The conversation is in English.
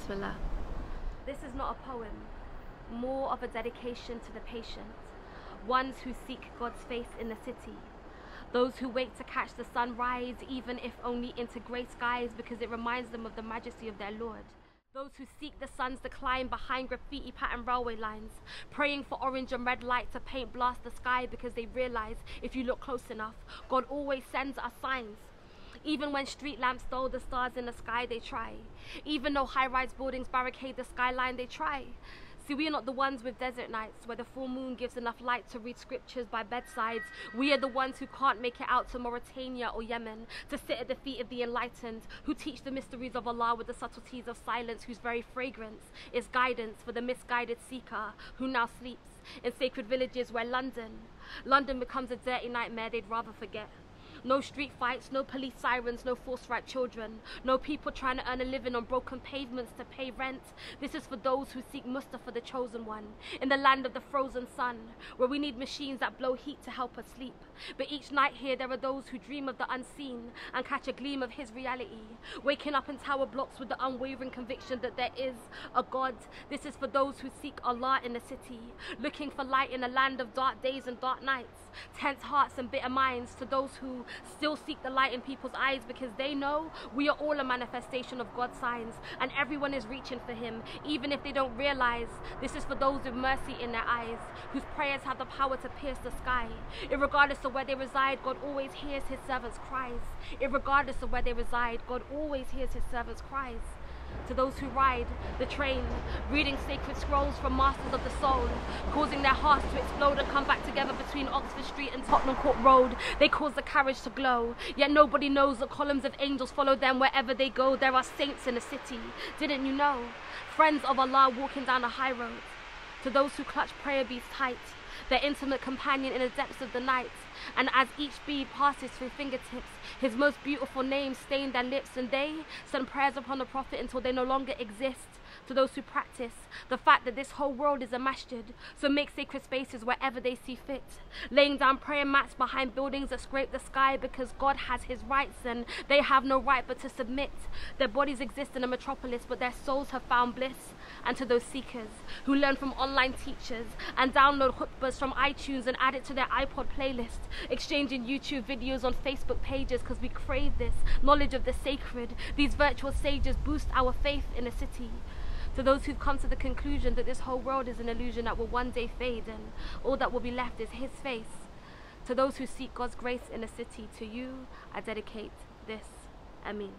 Bismillah. This is not a poem, more of a dedication to the patient, ones who seek God's face in the city, those who wait to catch the sunrise, even if only into grey skies, because it reminds them of the majesty of their Lord. Those who seek the sun's decline behind graffiti patterned railway lines, praying for orange and red light to paint blast the sky, because they realize if you look close enough, God always sends us signs. Even when street lamps dull the stars in the sky, they try. Even though high-rise buildings barricade the skyline, they try. See, we are not the ones with desert nights where the full moon gives enough light to read scriptures by bedsides. We are the ones who can't make it out to Mauritania or Yemen to sit at the feet of the enlightened, who teach the mysteries of Allah with the subtleties of silence, whose very fragrance is guidance for the misguided seeker who now sleeps in sacred villages where London becomes a dirty nightmare they'd rather forget. No street fights, no police sirens, no forced-right children, no people trying to earn a living on broken pavements to pay rent. This is for those who seek Mustafa, the chosen one, in the land of the frozen sun, where we need machines that blow heat to help us sleep. But each night here there are those who dream of the unseen and catch a gleam of his reality, waking up in tower blocks with the unwavering conviction that there is a God. This is for those who seek Allah in the city, looking for light in a land of dark days and dark nights, tense hearts and bitter minds, to those who still seek the light in people's eyes, because they know we are all a manifestation of God's signs and everyone is reaching for him, even if they don't realize. This is for those with mercy in their eyes, whose prayers have the power to pierce the sky. Irregardless of where they reside, God always hears his servants' cries. Irregardless of where they reside, God always hears his servants' cries. To those who ride the train, reading sacred scrolls from masters of the soul, causing their hearts to explode and come back together between Oxford Street and Tottenham Court Road, they cause the carriage to glow, yet nobody knows that columns of angels follow them wherever they go. There are saints in the city, didn't you know? Friends of Allah walking down a high road. To those who clutch prayer beads tight, their intimate companion in the depths of the night, and as each bead passes through fingertips, his most beautiful name stain their lips, and they send prayers upon the Prophet until they no longer exist. To those who practice the fact that this whole world is a masjid, so make sacred spaces wherever they see fit, laying down prayer mats behind buildings that scrape the sky, because God has his rights and they have no right but to submit. Their bodies exist in a metropolis, but their souls have found bliss. And to those seekers who learn from online teachers and download khutbahs from iTunes and add it to their iPod playlist, exchanging YouTube videos on Facebook pages because we crave this knowledge of the sacred, these virtual sages boost our faith in a city. To those who've come to the conclusion that this whole world is an illusion that will one day fade and all that will be left is his face. To those who seek God's grace in a city, to you I dedicate this. Ameen.